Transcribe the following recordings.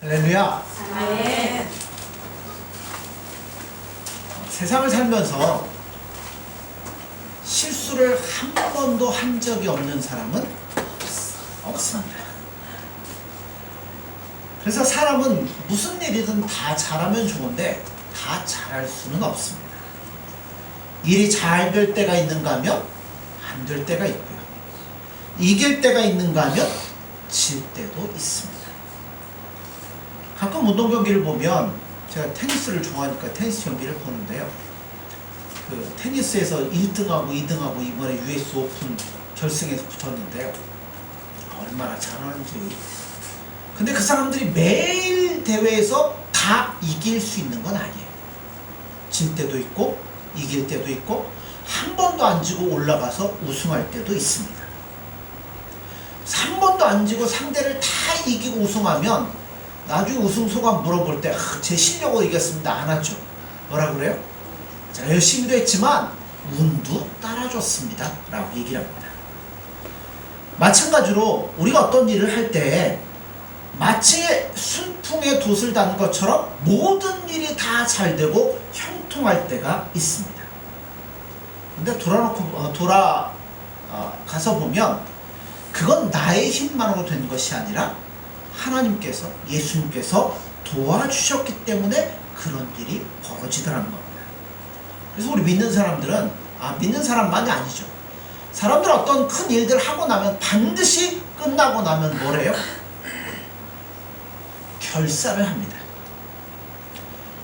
할렐루야. 아멘. 세상을 살면서 실수를 한 번도 한 적이 없는 사람은 없습니다. 그래서 사람은 무슨 일이든 다 잘하면 좋은데 다 잘할 수는 없습니다. 일이 잘 될 때가 있는가 하면 안 될 때가 있고요. 이길 때가 있는가 하면 질 때도 있습니다. 가끔 운동 경기를 보면 제가 테니스를 좋아하니까 테니스 경기를 보는데요. 그 테니스에서 1등하고 2등하고 이번에 US 오픈 결승에서 붙었는데요. 얼마나 잘하는지. 근데 그 사람들이 매일 대회에서 다 이길 수 있는 건 아니에요. 질 때도 있고 이길 때도 있고 한 번도 안 지고 올라가서 우승할 때도 있습니다. 한 번도 안 지고 상대를 다 이기고 우승하면 나중에 우승 소감 물어볼 때 제 실력으로 이겼습니다 안 하죠. 뭐라 그래요? 제가 열심히도 했지만 운도 따라줬습니다 라고 얘기를 합니다. 마찬가지로 우리가 어떤 일을 할 때 마치 순풍에 돛을 단 것처럼 모든 일이 다 잘 되고 형통할 때가 있습니다. 근데 돌아가서 보면 그건 나의 힘만으로 된 것이 아니라 하나님께서, 예수님께서 도와주셨기 때문에 그런 일이 벌어지더라는 겁니다. 그래서 우리 믿는 사람들은, 믿는 사람만이 아니죠. 사람들 어떤 큰 일들 하고 나면 반드시 끝나고 나면 뭐래요? 결산을 합니다.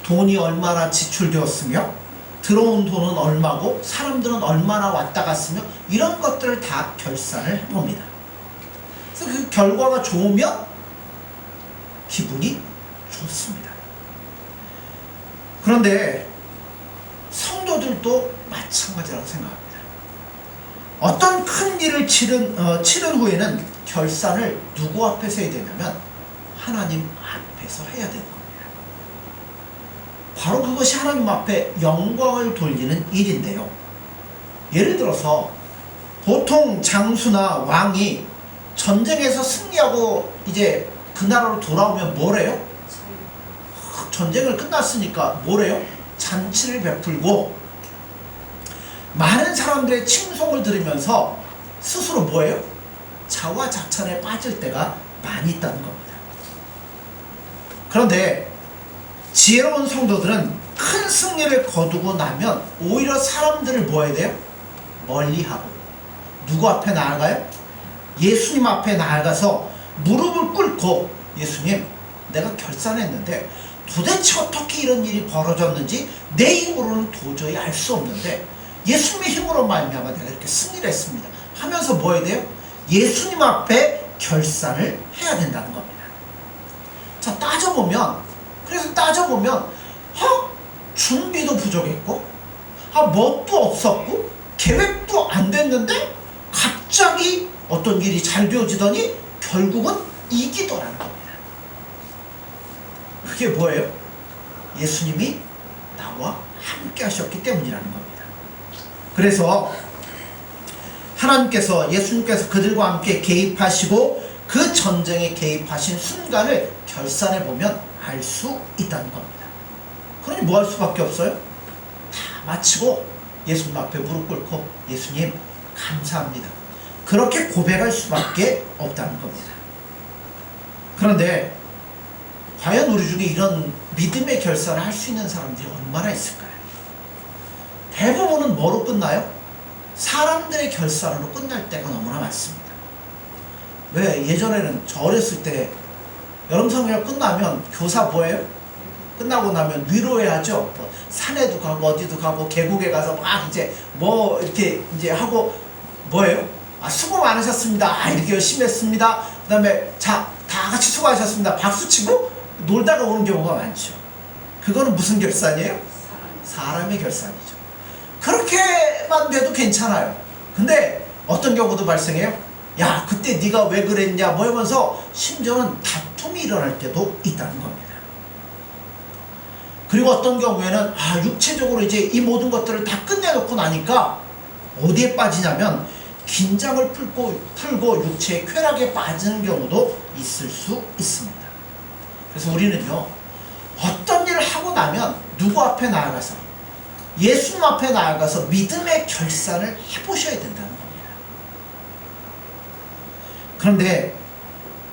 돈이 얼마나 지출되었으며 들어온 돈은 얼마고 사람들은 얼마나 왔다 갔으며 이런 것들을 다 결산을 해봅니다. 그래서 그 결과가 좋으면 기분이 좋습니다. 그런데 성도들도 마찬가지라고 생각합니다. 어떤 큰 일을 치른 후에는 결산을 누구 앞에서 해야 되냐면 하나님 앞에서 해야 되는 겁니다. 바로 그것이 하나님 앞에 영광을 돌리는 일인데요. 예를 들어서 보통 장수나 왕이 전쟁에서 승리하고 이제 그 나라로 돌아오면 뭐래요? 전쟁을 끝났으니까 뭐래요? 잔치를 베풀고 많은 사람들의 칭송을 들으면서 스스로 뭐예요? 자화자찬에 빠질 때가 많이 있다는 겁니다. 그런데 지혜로운 성도들은 큰 승리를 거두고 나면 오히려 사람들을 뭐 해야 돼요? 멀리하고 누구 앞에 나아가요? 예수님 앞에 나아가서 무릎을 꿇고 예수님, 내가 결산했는데 도대체 어떻게 이런 일이 벌어졌는지 내 힘으로는 도저히 알 수 없는데 예수님의 힘으로 말미암아 내가 이렇게 승리를 했습니다 하면서 뭐 해야 돼요? 예수님 앞에 결산을 해야 된다는 겁니다. 자, 따져보면 준비도 부족했고 뭣도 없었고 계획도 안 됐는데 갑자기 어떤 일이 잘 되어지더니 결국은 이기더라는 겁니다. 그게 뭐예요? 예수님이 나와 함께 하셨기 때문이라는 겁니다. 그래서 하나님께서, 예수님께서 그들과 함께 개입하시고 그 전쟁에 개입하신 순간을 결산해 보면 알 수 있다는 겁니다. 그러니 뭐 할 수밖에 없어요? 다 마치고 예수님 앞에 무릎 꿇고 예수님 감사합니다. 그렇게 고백할 수밖에 없다는 겁니다. 그런데 과연 우리 중에 이런 믿음의 결산을 할 수 있는 사람들이 얼마나 있을까요? 대부분은 뭐로 끝나요? 사람들의 결산으로 끝날 때가 너무나 많습니다. 왜? 예전에는 저 어렸을 때 여름 성경 끝나면 교사 뭐예요? 끝나고 나면 위로해야죠. 뭐 산에도 가고 어디도 가고 계곡에 가서 막 이제 뭐 이렇게 이제 하고 뭐예요? 수고 많으셨습니다. 이렇게 열심히 했습니다. 그 다음에 자, 다 같이 수고하셨습니다. 박수 치고 놀다가 오는 경우가 많죠. 그거는 무슨 결산이에요? 사람의 결산이죠. 그렇게만 돼도 괜찮아요. 근데 어떤 경우도 발생해요? 야, 그때 네가 왜 그랬냐 뭐 하면서 심지어는 다툼이 일어날 때도 있다는 겁니다. 그리고 어떤 경우에는 육체적으로 이제 이 모든 것들을 다 끝내놓고 나니까 어디에 빠지냐면 긴장을 풀고 육체의 쾌락에 빠지는 경우도 있을 수 있습니다. 그래서 우리는요, 어떤 일을 하고 나면 누구 앞에 나아가서, 예수님 앞에 나아가서 믿음의 결산을 해보셔야 된다는 겁니다. 그런데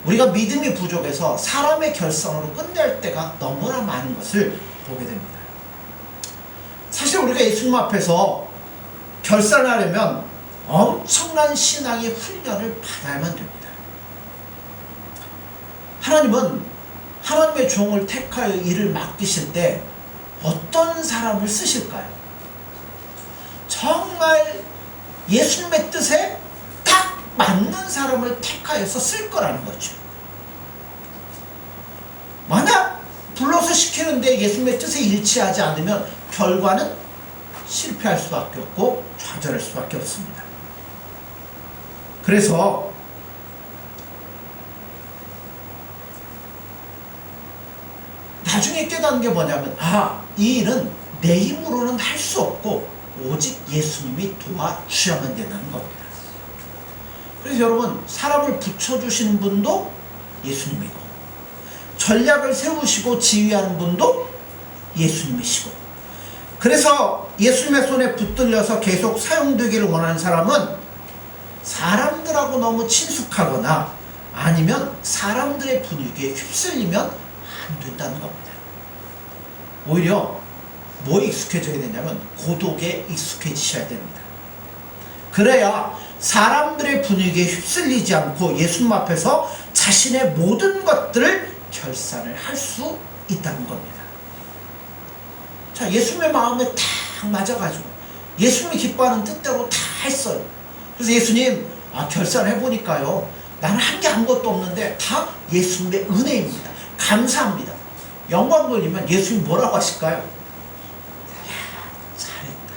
우리가 믿음이 부족해서 사람의 결산으로 끝낼 때가 너무나 많은 것을 보게 됩니다. 사실 우리가 예수님 앞에서 결산을 하려면 엄청난 신앙의 훈련을 받아야만 됩니다. 하나님은 하나님의 종을 택하여 일을 맡기실 때 어떤 사람을 쓰실까요? 정말 예수님의 뜻에 딱 맞는 사람을 택하여서 쓸 거라는 거죠. 만약 불러서 시키는데 예수님의 뜻에 일치하지 않으면 결과는 실패할 수밖에 없고 좌절할 수밖에 없습니다. 그래서 나중에 깨닫는 게 뭐냐면, 이 일은 내 힘으로는 할 수 없고 오직 예수님이 도와주셔야만 된다는 겁니다. 그래서 여러분, 사람을 붙여주시는 분도 예수님이고, 전략을 세우시고 지휘하는 분도 예수님이시고, 그래서 예수님의 손에 붙들려서 계속 사용되기를 원하는 사람은 사람들하고 너무 친숙하거나 아니면 사람들의 분위기에 휩쓸리면 안 된다는 겁니다. 오히려 뭐에 익숙해져야 되냐면 고독에 익숙해지셔야 됩니다. 그래야 사람들의 분위기에 휩쓸리지 않고 예수님 앞에서 자신의 모든 것들을 결산을 할 수 있다는 겁니다. 자, 예수님의 마음에 딱 맞아가지고 예수님이 기뻐하는 뜻대로 다 했어요. 그래서 예수님, 결산해보니까요, 나는 한 게 아무것도 없는데 다 예수님의 은혜입니다. 감사합니다. 영광 돌리면 예수님 뭐라고 하실까요? 야, 잘했다.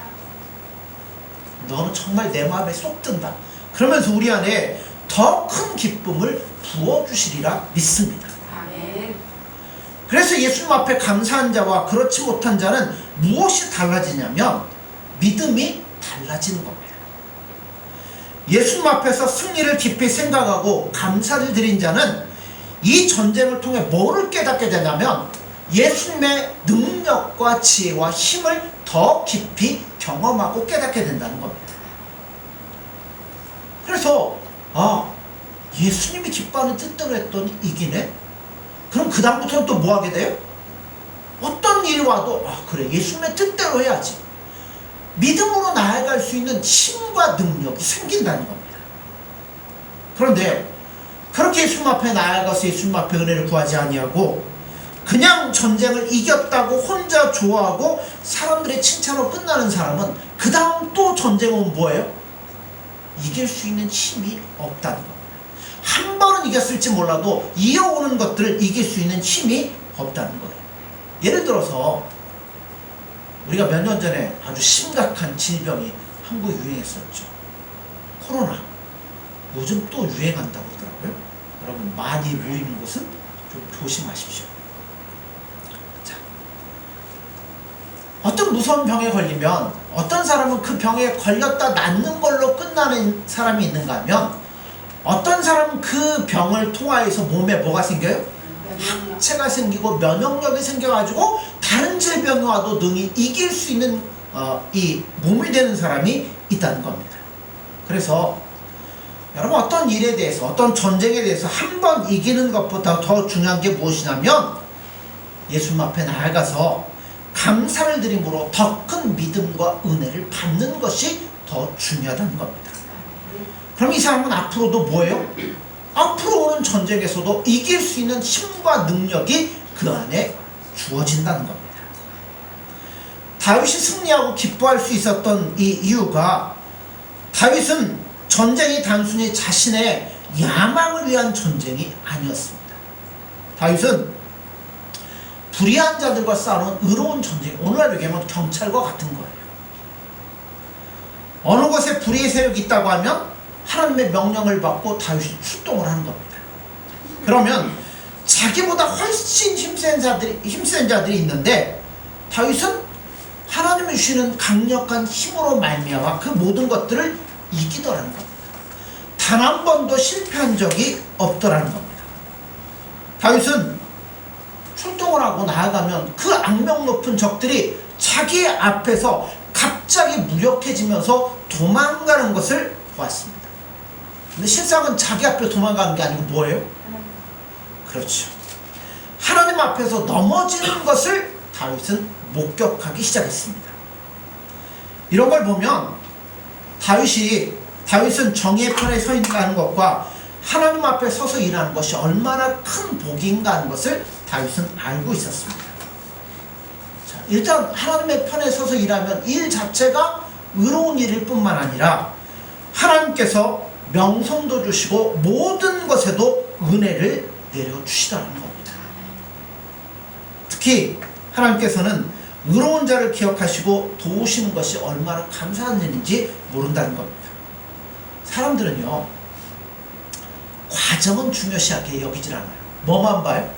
너는 정말 내 마음에 쏙 든다. 그러면서 우리 안에 더 큰 기쁨을 부어주시리라 믿습니다. 아멘. 그래서 예수님 앞에 감사한 자와 그렇지 못한 자는 무엇이 달라지냐면 믿음이 달라지는 겁니다. 예수님 앞에서 승리를 깊이 생각하고 감사를 드린 자는 이 전쟁을 통해 뭐를 깨닫게 되냐면 예수님의 능력과 지혜와 힘을 더 깊이 경험하고 깨닫게 된다는 겁니다. 그래서 예수님이 기뻐하는 뜻대로 했더니 이기네? 그럼 그 다음부터는 또 뭐 하게 돼요? 어떤 일이 와도 그래, 예수님의 뜻대로 해야지. 믿음으로 나아갈 수 있는 힘과 능력이 생긴다는 겁니다. 그런데 그렇게 예수님 앞에 나아가서 예수님 앞에 은혜를 구하지 아니하고 그냥 전쟁을 이겼다고 혼자 좋아하고 사람들의 칭찬으로 끝나는 사람은 그 다음 또 전쟁 오면 뭐예요? 이길 수 있는 힘이 없다는 겁니다. 한 번은 이겼을지 몰라도 이어오는 것들을 이길 수 있는 힘이 없다는 거예요. 예를 들어서 우리가 몇 년 전에 아주 심각한 질병이 한국에 유행했었죠. 코로나. 요즘 또 유행한다고 하더라고요. 여러분, 많이 모이는 곳은 좀 조심하십시오. 자, 어떤 무서운 병에 걸리면 어떤 사람은 그 병에 걸렸다 낫는 걸로 끝나는 사람이 있는가 하면 어떤 사람은 그 병을 통하여서 몸에 뭐가 생겨요? 항체가 생기고 면역력이 생겨가지고 다른 질병이 와도 능히 이길 수 있는 이 몸이 되는 사람이 있다는 겁니다. 그래서 여러분, 어떤 일에 대해서, 어떤 전쟁에 대해서 한 번 이기는 것보다 더 중요한 게 무엇이냐면 예수님 앞에 나아가서 감사를 드림으로 더 큰 믿음과 은혜를 받는 것이 더 중요하다는 겁니다. 그럼 이 사람은 앞으로도 뭐예요? 앞으로 오는 전쟁에서도 이길 수 있는 힘과 능력이 그 안에 주어진다는 겁니다. 다윗이 승리하고 기뻐할 수 있었던 이 이유가, 다윗은 전쟁이 단순히 자신의 야망을 위한 전쟁이 아니었습니다. 다윗은 불의한 자들과 싸우는 의로운 전쟁, 오늘날 얘기하면 경찰과 같은 거예요. 어느 곳에 불의의 세력이 있다고 하면 하나님의 명령을 받고 다윗이 출동을 하는 겁니다. 그러면 자기보다 훨씬 힘센 자들이 있는데 다윗은 하나님이 주시는 강력한 힘으로 말미암아 그 모든 것들을 이기더라는 겁니다. 단 한 번도 실패한 적이 없더라는 겁니다. 다윗은 출동을 하고 나아가면 그 악명 높은 적들이 자기 앞에서 갑자기 무력해지면서 도망가는 것을 보았습니다. 근데 실상은 자기 앞에 도망가는 게 아니고 뭐예요? 그렇죠. 하나님 앞에서 넘어지는 것을 다윗은 목격하기 시작했습니다. 이런 걸 보면 다윗은 정의의 편에 서 있다는 것과 하나님 앞에 서서 일하는 것이 얼마나 큰 복인가 하는 것을 다윗은 알고 있었습니다. 자, 일단 하나님의 편에 서서 일하면 일 자체가 의로운 일일 뿐만 아니라 하나님께서 명성도 주시고 모든 것에도 은혜를 내려주시다는 겁니다. 특히 하나님께서는 의로운 자를 기억하시고 도우시는 것이 얼마나 감사한 일인지 모른다는 겁니다. 사람들은요, 과정은 중요시하게 여기질 않아요. 뭐만 봐요?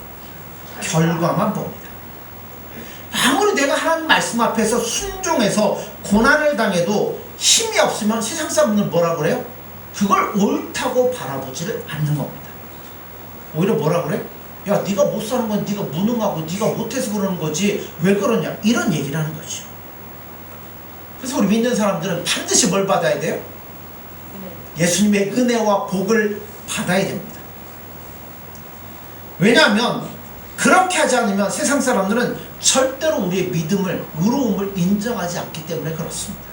결과만 봅니다. 아무리 내가 하나님 말씀 앞에서 순종해서 고난을 당해도 힘이 없으면 세상 사람들은 뭐라 그래요? 그걸 옳다고 바라보지를 않는 겁니다. 오히려 뭐라 그래? 야, 네가 못 사는 건 네가 무능하고 네가 못해서 그러는 거지 왜 그러냐, 이런 얘기를 하는 거죠. 그래서 우리 믿는 사람들은 반드시 뭘 받아야 돼요? 예수님의 은혜와 복을 받아야 됩니다. 왜냐하면 그렇게 하지 않으면 세상 사람들은 절대로 우리의 믿음을, 의로움을 인정하지 않기 때문에 그렇습니다.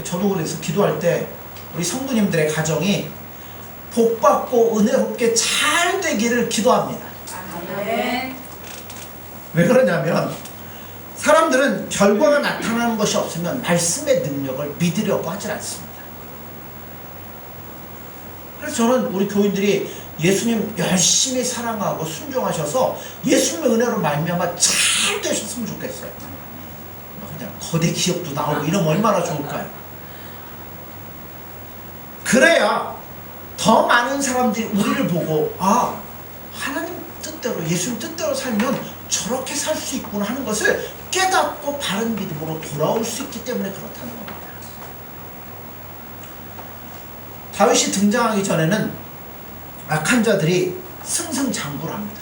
저도 그래서 기도할 때 우리 성도님들의 가정이 복받고 은혜롭게 잘 되기를 기도합니다. 아멘. 왜 그러냐면 사람들은 결과가 나타나는 것이 없으면 말씀의 능력을 믿으려고 하지 않습니다. 그래서 저는 우리 교인들이 예수님 열심히 사랑하고 순종하셔서 예수님의 은혜로 말미암아 잘 되셨으면 좋겠어요. 그냥 거대 기업도 나오고 이러면 얼마나 좋을까요? 그래야 더 많은 사람들이 우리를 보고 아, 하나님 뜻대로, 예수님 뜻대로 살면 저렇게 살 수 있구나 하는 것을 깨닫고 바른 믿음으로 돌아올 수 있기 때문에 그렇다는 겁니다. 다윗이 등장하기 전에는 악한 자들이 승승장구를 합니다.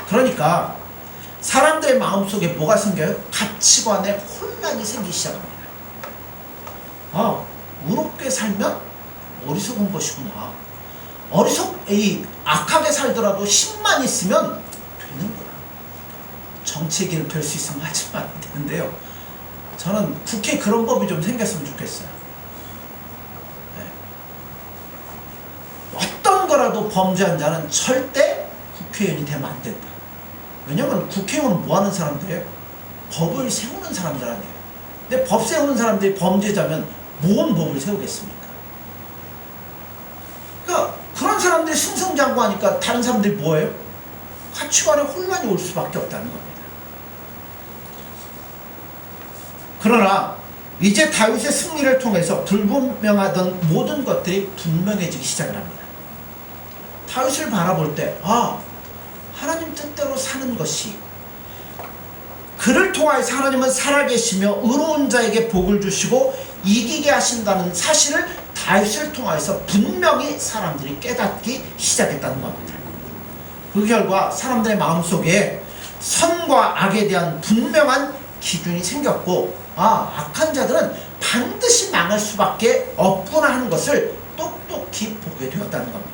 그러니까 사람들의 마음속에 뭐가 생겨요? 가치관에 혼란이 생기기 시작합니다. 의롭게 살면 어리석은 것이구나. 악하게 살더라도 힘만 있으면 되는구나. 정치인이 될 수 있으면 하지만 안 되는데요. 저는 국회에 그런 법이 좀 생겼으면 좋겠어요. 어떤 거라도 범죄한 자는 절대 국회의원이 되면 안 된다. 왜냐면 국회의원은 뭐 하는 사람들이에요? 법을 세우는 사람들 아니에요. 근데 법 세우는 사람들이 범죄자면 뭔 법을 세우겠습니까? 그러니까 그런 사람들이 승승장구하니까 다른 사람들이 뭐예요? 가치관에 혼란이 올 수밖에 없다는 겁니다. 그러나 이제 다윗의 승리를 통해서 불분명하던 모든 것들이 분명해지기 시작을 합니다. 다윗을 바라볼 때 하나님 뜻대로 사는 것이, 그를 통하여서 하나님은 살아계시며 의로운 자에게 복을 주시고 이기게 하신다는 사실을 다윗을 통하여서 분명히 사람들이 깨닫기 시작했다는 겁니다. 그 결과 사람들의 마음속에 선과 악에 대한 분명한 기준이 생겼고, 악한 자들은 반드시 망할 수밖에 없구나 하는 것을 똑똑히 보게 되었다는 겁니다.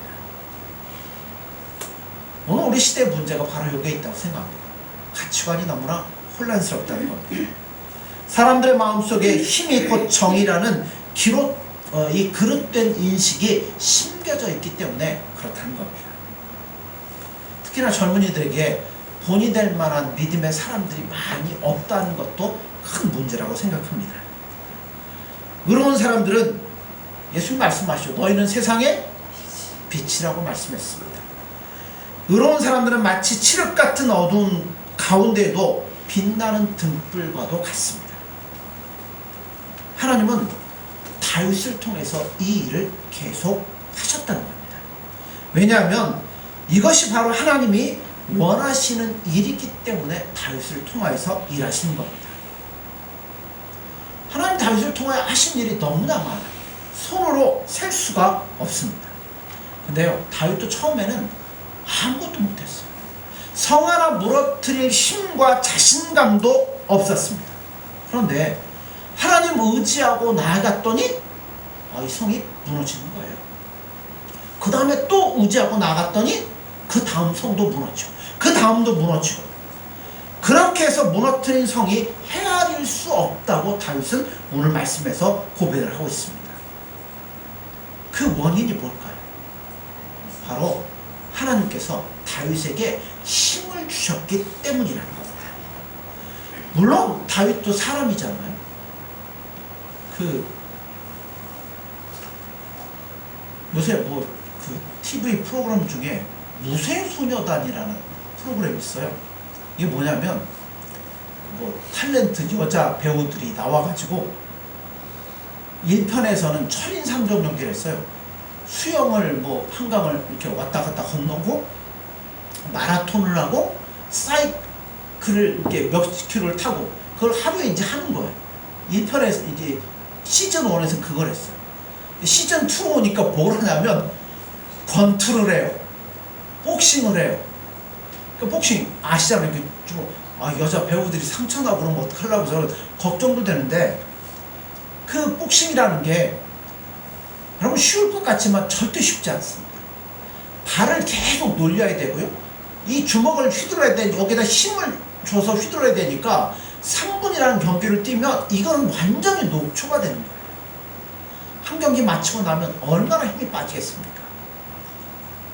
오늘 우리 시대의 문제가 바로 여기에 있다고 생각합니다. 가치관이 너무나 혼란스럽다는 겁니다. 사람들의 마음속에 힘이 곧 정의라는 이 그릇된 인식이 심겨져 있기 때문에 그렇다는 겁니다. 특히나 젊은이들에게 본이 될 만한 믿음의 사람들이 많이 없다는 것도 큰 문제라고 생각합니다. 의로운 사람들은 예수님 말씀하시죠. 너희는 세상의 빛이라고 말씀했습니다. 의로운 사람들은 마치 칠흑 같은 어두운 가운데에도 빛나는 등불과도 같습니다. 하나님은 다윗을 통해서 이 일을 계속 하셨다는 겁니다. 왜냐하면 이것이 바로 하나님이 원하시는 일이기 때문에 다윗을 통하여서 일하시는 겁니다. 하나님 다윗을 통하여 하신 일이 너무나 많아요. 손으로 셀 수가 없습니다. 근데요, 다윗도 처음에는 아무것도 못했어요. 성 하나 무너뜨릴 힘과 자신감도 없었습니다. 그런데 하나님 의지하고 나아갔더니 이 성이 무너지는 거예요. 그 다음에 또 의지하고 나아갔더니 그 다음 성도 무너지고 그 다음도 무너지고, 그렇게 해서 무너뜨린 성이 헤아릴 수 없다고 다윗은 오늘 말씀에서 고백을 하고 있습니다. 그 원인이 뭘까요? 바로 하나님께서 다윗에게 힘을 주셨기 때문이라는 겁니다. 물론 다윗도 사람이잖아요. 요새 TV 프로그램 중에 무쇠소녀단이라는 프로그램이 있어요. 이게 뭐냐면 탤런트 여자 배우들이 나와가지고 1편에서는 철인삼종 연기를 했어요. 수영을 한강을 이렇게 왔다 갔다 건너고 마라톤을 하고 사이클을 이렇게 몇십 킬로를 타고 그걸 하루에 이제 하는 거예요. 1편에서 이제 시즌 1에서 그걸 했어요. 시즌 2 오니까 뭘 하냐면 권투를 해요. 복싱을 해요. 복싱 아시잖아요. 여자 배우들이 상처나고 그러면 어떡하려고 저는 걱정도 되는데, 그 복싱이라는 게 여러분 쉬울 것 같지만 절대 쉽지 않습니다. 발을 계속 놀려야 되고요. 이 주먹을 휘둘러야 되니 여기다 힘을 줘서 휘둘러야 되니까 3분이라는 경기를 뛰면 이거는 완전히 녹초가 되는 거예요. 한 경기 마치고 나면 얼마나 힘이 빠지겠습니까?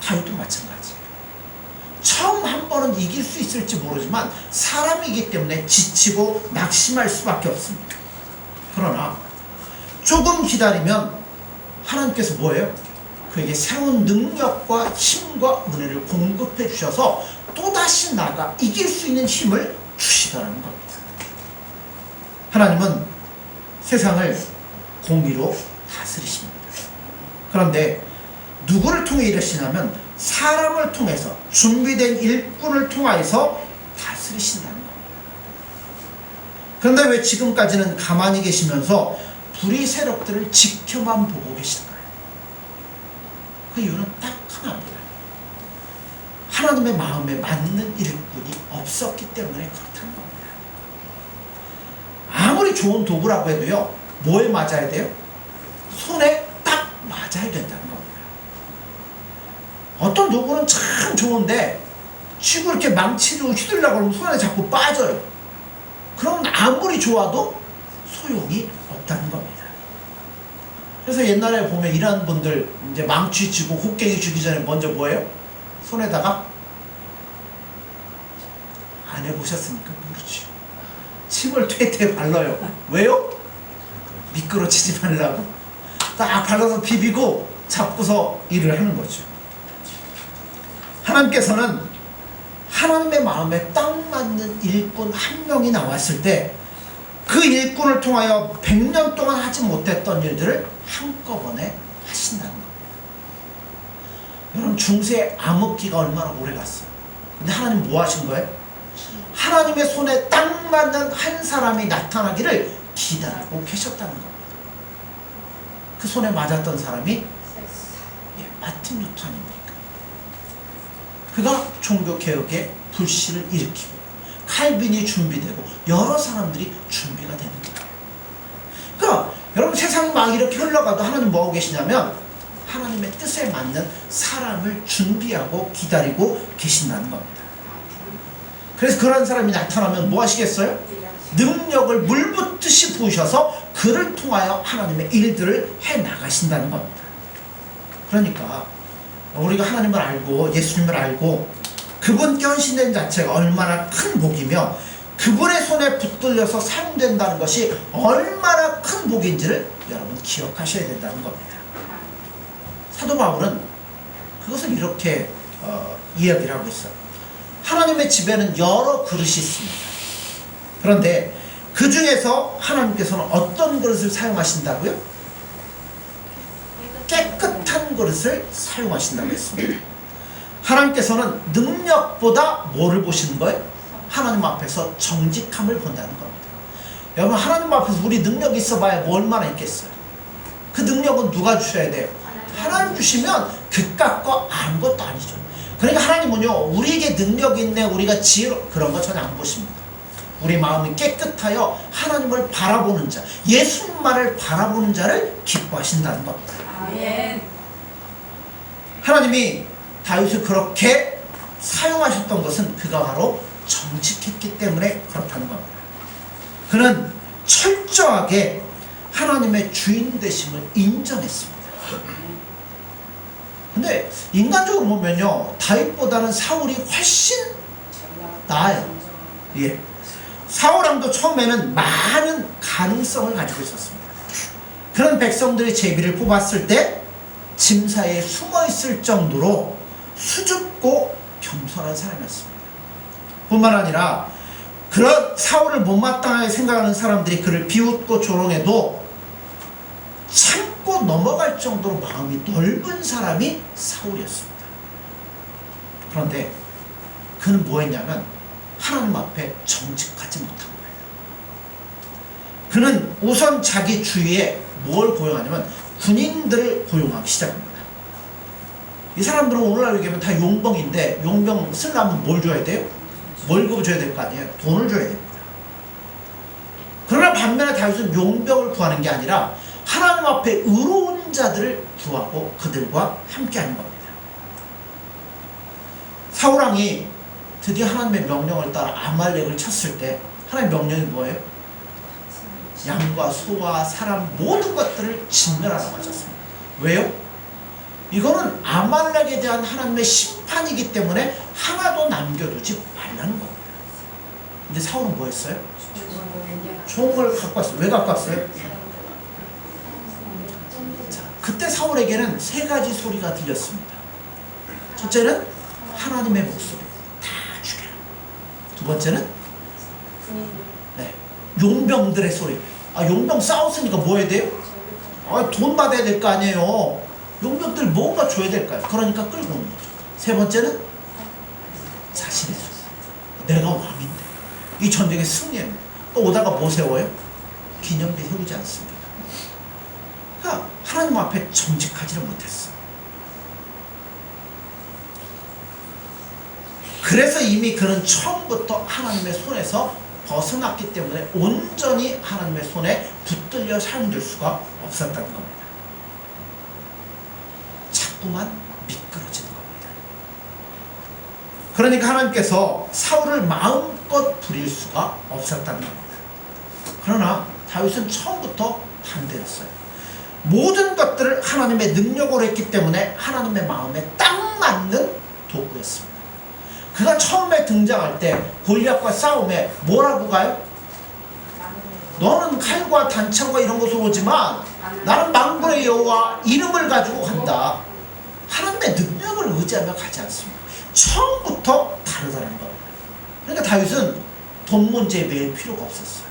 다윗도 마찬가지예요. 처음 한 번은 이길 수 있을지 모르지만 사람이기 때문에 지치고 낙심할 수밖에 없습니다. 그러나 조금 기다리면 하나님께서 뭐예요? 그에게 새로운 능력과 힘과 은혜를 공급해 주셔서 또다시 나가 이길 수 있는 힘을 주시더라는 겁니다. 하나님은 세상을 공의로 다스리십니다. 그런데 누구를 통해 이러시냐면 사람을 통해서, 준비된 일꾼을 통하여서 다스리신다는 겁니다. 그런데 왜 지금까지는 가만히 계시면서 불의 세력들을 지켜만 보고 계실까요? 그 이유는 딱 하나입니다. 하나님의 마음에 맞는 일꾼이 없었기 때문에 그렇다는 겁니다. 아무리 좋은 도구라고 해도요, 뭐에 맞아야 돼요? 손에 딱 맞아야 된다는 겁니다. 어떤 도구는 참 좋은데 쥐고 이렇게 망치로 휘둘려고 그러면 손에 자꾸 빠져요. 그럼 아무리 좋아도 소용이 없다는 겁니다. 그래서 옛날에 보면 이런 분들 이제 망치 쥐고 호깽이 쥐기 전에 먼저 뭐예요? 손에다가, 안 해보셨습니까? 모르죠. 침을 퇴퇴 발라요. 왜요? 미끄러지지 말라고. 딱 발라서 비비고 잡고서 일을 하는 거죠. 하나님께서는 하나님의 마음에 딱 맞는 일꾼 한 명이 나왔을 때 그 일꾼을 통하여 100년 동안 하지 못했던 일들을 한꺼번에 하신다는 겁니다. 여러분, 중세 암흑기가 얼마나 오래 갔어요. 근데 하나님 뭐 하신 거예요? 하나님의 손에 딱 맞는 한 사람이 나타나기를 기다리고 계셨다는 겁니다. 그 손에 맞았던 사람이 마틴 루터 아닙니까? 그가 종교개혁의 불씨를 일으키고 칼빈이 준비되고 여러 사람들이 준비가 되는 거예요. 그러니까 여러분, 세상이 막 이렇게 흘러가도 하나님 뭐하고 계시냐면 하나님의 뜻에 맞는 사람을 준비하고 기다리고 계신다는 겁니다. 그래서 그런 사람이 나타나면 뭐 하시겠어요? 능력을 물붓듯이 부으셔서 그를 통하여 하나님의 일들을 해나가신다는 겁니다. 그러니까 우리가 하나님을 알고 예수님을 알고 그분께 헌신된 자체가 얼마나 큰 복이며 그분의 손에 붙들려서 사용된다는 것이 얼마나 큰 복인지를 여러분 기억하셔야 된다는 겁니다. 사도 바울은 그것을 이렇게 이야기를 하고 있어요. 하나님의 집에는 여러 그릇이 있습니다. 그런데 그 중에서 하나님께서는 어떤 그릇을 사용하신다고요? 깨끗한 그릇을 사용하신다고 했습니다. 하나님께서는 능력보다 뭐를 보시는 거예요? 하나님 앞에서 정직함을 본다는 겁니다. 여러분, 하나님 앞에서 우리 능력이 있어봐야 뭐 얼마나 있겠어요? 그 능력은 누가 주셔야 돼요? 하나님 주시면 그깟 거 아무것도 아니죠. 그러니까 하나님은요, 우리에게 능력이 있네, 우리가 지혜로, 그런 거 전혀 안 보십니다. 우리 마음이 깨끗하여 하나님을 바라보는 자, 예수님만을 바라보는 자를 기뻐하신다는 겁니다. 아멘. 하나님이 다윗을 그렇게 사용하셨던 것은 그가 바로 정직했기 때문에 그렇다는 겁니다. 그는 철저하게 하나님의 주인 되심을 인정했습니다. 근데 인간적으로 보면요, 다윗보다는 사울이 훨씬 나아요. 예. 사울왕도 처음에는 많은 가능성을 가지고 있었습니다. 그런 백성들이 제비를 뽑았을 때 짐 사이에 숨어 있을 정도로 수줍고 겸손한 사람이었습니다. 뿐만 아니라 그런 사울을 못마땅하게 생각하는 사람들이 그를 비웃고 조롱해도 참고 넘어갈 정도로 마음이 넓은 사람이 사울이었습니다. 그런데 그는 뭐 했냐면 하나님 앞에 정직하지 못한 거예요. 그는 우선 자기 주위에 뭘 고용하냐면 군인들을 고용하기 시작합니다. 이 사람들은 오늘날 얘기하면 다 용병인데, 용병 쓰려면 뭘 줘야 돼요? 월급을 줘야 될 거 아니에요? 돈을 줘야 됩니다. 그러나 반면에 다윗은 용병을 구하는 게 아니라 하나님 앞에 의로운 자들을 구하고 그들과 함께하는 겁니다. 사울왕이 드디어 하나님의 명령을 따라 아말렉을 쳤을 때 하나님의 명령이 뭐예요? 양과 소와 사람 모든 것들을 진멸하라고 하셨습니다. 왜요? 이거는 아말렉에 대한 하나님의 심판이기 때문에 하나도 남겨두지 말라는 겁니다. 근데 사울은 뭐 했어요? 총을 갖고 왔어요. 왜 갖고 왔어요? 자, 그때 사울에게는 세 가지 소리가 들렸습니다. 첫째는 하나님의 목소리, 다 죽여라. 두 번째는 용병들의 소리. 용병 싸웠으니까 뭐 해야 돼요? 돈 받아야 될 거 아니에요. 용병들 뭔가 줘야 될까요? 그러니까 끌고 오는 거죠. 세 번째는 자신의 소리. 내가 왕인데 이 전쟁에 승리했네. 또 오다가 뭐 세워요? 기념비 세우지 않습니다. 그러니까 하나님 앞에 정직하지를 못했어. 그래서 이미 그는 처음부터 하나님의 손에서 벗어났기 때문에 온전히 하나님의 손에 붙들려 사용될 수가 없었다는 겁니다. 자꾸만 미끄러지는 겁니다. 그러니까 하나님께서 사울을 마음껏 부릴 수가 없었다는 겁니다. 그러나 다윗은 처음부터 반대였어요. 모든 것들을 하나님의 능력으로 했기 때문에 하나님의 마음에 딱 맞는 도구였습니다. 그가 처음에 등장할 때 골리앗과 싸움에 뭐라고 가요? 너는 칼과 단창과 이런 것으로 오지만 나는 만군의 여호와 이름을 가지고 간다. 하나님의 능력을 의지하며 가지 않습니다. 처음부터 다르다는 겁니다. 그러니까 다윗은 돈 문제에 매일 필요가 없었어요.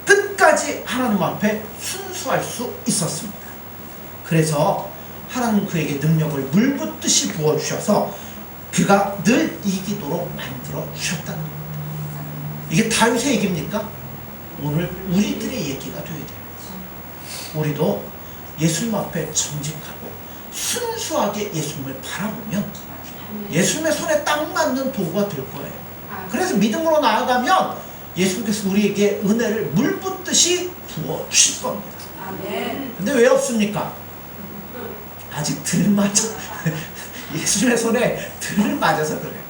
끝까지 하나님 앞에 순수할 수 있었습니다. 그래서 하나님 그에게 능력을 물붓듯이 부어주셔서 그가 늘 이기도록 만들어 주셨다는 겁니다. 이게 다윗의 얘기입니까? 오늘 우리들의 얘기가 되어야 돼요. 우리도 예수님 앞에 정직하고 순수하게 예수님을 바라보면 예수님의 손에 딱 맞는 도구가 될 거예요. 그래서 믿음으로 나아가면 예수님께서 우리에게 은혜를 물붓듯이 부어 주실 겁니다. 근데 왜 없습니까? 아직 덜 맞아. 예수님의 손에 덜 맞아서 그래요.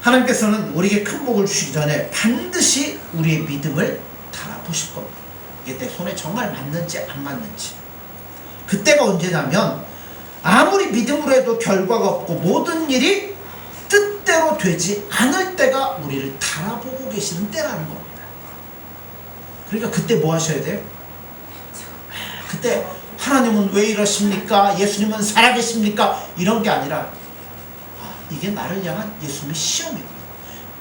하나님께서는 우리에게 큰 복을 주시기 전에 반드시 우리의 믿음을 달아보실 겁니다. 이게 내 손에 정말 맞는지 안 맞는지. 그때가 언제냐면 아무리 믿음으로 해도 결과가 없고 모든 일이 뜻대로 되지 않을 때가 우리를 달아보고 계시는 때라는 겁니다. 그러니까 그때 뭐 하셔야 돼요? 그때 하나님은 왜 이러십니까? 예수님은 살아계십니까? 이런 게 아니라 이게 나를 향한 예수님의 시험이구나.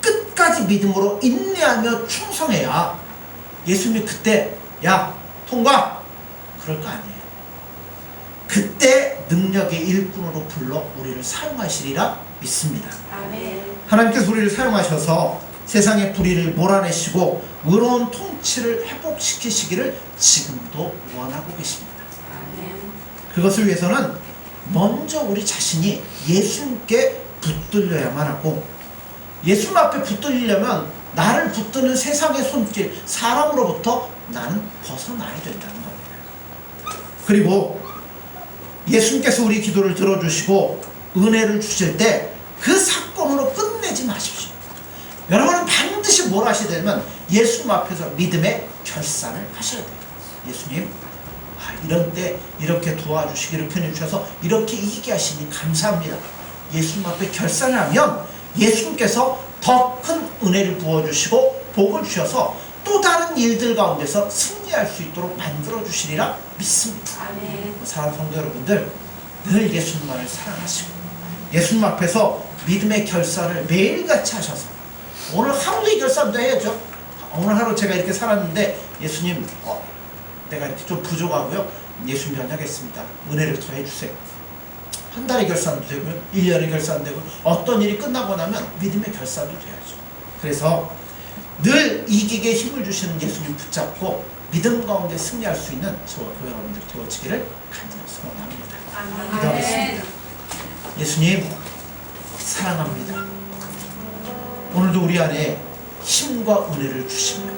끝까지 믿음으로 인내하며 충성해야 예수님이 그때 야 통과! 그럴 거 아니에요. 그때 능력의 일꾼으로 불러 우리를 사용하시리라 믿습니다. 아멘. 하나님께서 우리를 사용하셔서 세상의 불의를 몰아내시고 의로운 통치를 회복시키시기를 지금도 원하고 계십니다. 아멘. 그것을 위해서는 먼저 우리 자신이 예수님께 붙들려야만 하고, 예수님 앞에 붙들리려면 나를 붙드는 세상의 손길, 사람으로부터 나는 벗어나야 된다는 겁니다. 그리고 예수님께서 우리 기도를 들어주시고 은혜를 주실 때 그 사건으로 끝내지 마십시오. 여러분은 반드시 뭘 하셔야 되냐면 예수님 앞에서 믿음의 결산을 하셔야 돼요. 예수님, 이런 때 이렇게 도와주시기를 편해 주셔서 이렇게 이기게 하시니 감사합니다. 예수님 앞에 결산을 하면 예수님께서 더 큰 은혜를 부어주시고 복을 주셔서 또 다른 일들 가운데서 승리할 수 있도록 만들어 주시리라 믿습니다. 사랑하는 성도 여러분들, 늘 예수님만을 사랑하시고 예수님 앞에서 믿음의 결산을 매일같이 하셔서, 오늘 하루의 결산도 해야죠. 오늘 하루 제가 이렇게 살았는데 예수님, 내가 이렇게 좀 부족하고요, 예수님 변하겠습니다. 은혜를 더해 주세요. 한 달의 결산도 되고요, 1년의 결산도 되고, 어떤 일이 끝나고 나면 믿음의 결산도 돼야죠. 그래서 늘 이기게 힘을 주시는 예수님 붙잡고 믿음 가운데 승리할 수 있는 저와 교회 여러분들 되어지기를 간절히 소원합니다. 기도하겠습니다. 예수님, 사랑합니다. 오늘도 우리 안에 힘과 은혜를 주시며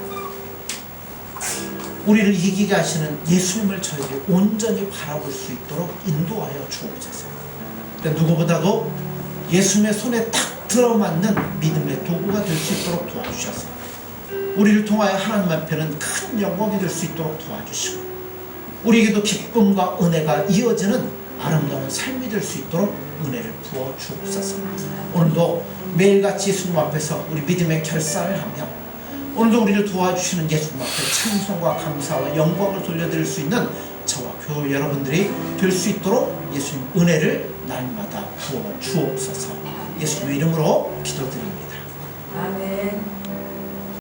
우리를 이기게 하시는 예수님을 저에게 온전히 바라볼 수 있도록 인도하여 주옵소서. 누구보다도 예수님의 손에 딱 들어맞는 믿음의 도구가 될 수 있도록 도와주셔서 우리를 통하여 하나님 앞에는 큰 영광이 될 수 있도록 도와주시고 우리에게도 기쁨과 은혜가 이어지는 아름다운 삶이 될 수 있도록 은혜를 부어 주옵소서. 오늘도 매일같이 예수님 앞에서 우리 믿음의 결산을 하며 오늘도 우리를 도와주시는 예수님 앞에 찬송과 감사와 영광을 돌려드릴 수 있는 저와 교회 여러분들이 될 수 있도록 예수님 은혜를 날마다 부어 주옵소서. 예수님의 이름으로 기도드립니다.